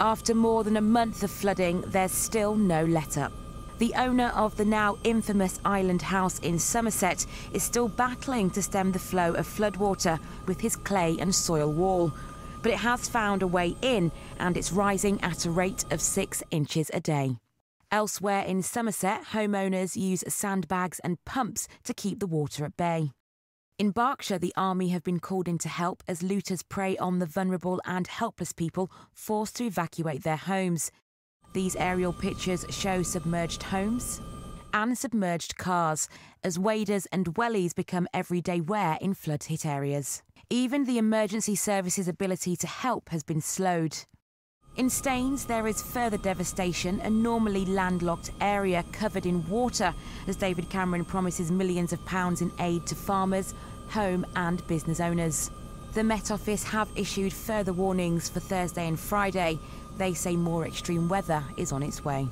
After more than a month of flooding, there's still no let-up. The owner of the now infamous Island House in Somerset is still battling to stem the flow of floodwater with his clay and soil wall. But it has found a way in, and it's rising at a rate of 6 inches a day. Elsewhere in Somerset, homeowners use sandbags and pumps to keep the water at bay. In Berkshire, the army have been called in to help as looters prey on the vulnerable and helpless people forced to evacuate their homes. These aerial pictures show submerged homes and submerged cars as waders and wellies become everyday wear in flood-hit areas. Even the emergency services' ability to help has been slowed. In Staines, there is further devastation, a normally landlocked area covered in water, as David Cameron promises millions of pounds in aid to farmers, home and business owners. The Met Office have issued further warnings for Thursday and Friday. They say more extreme weather is on its way.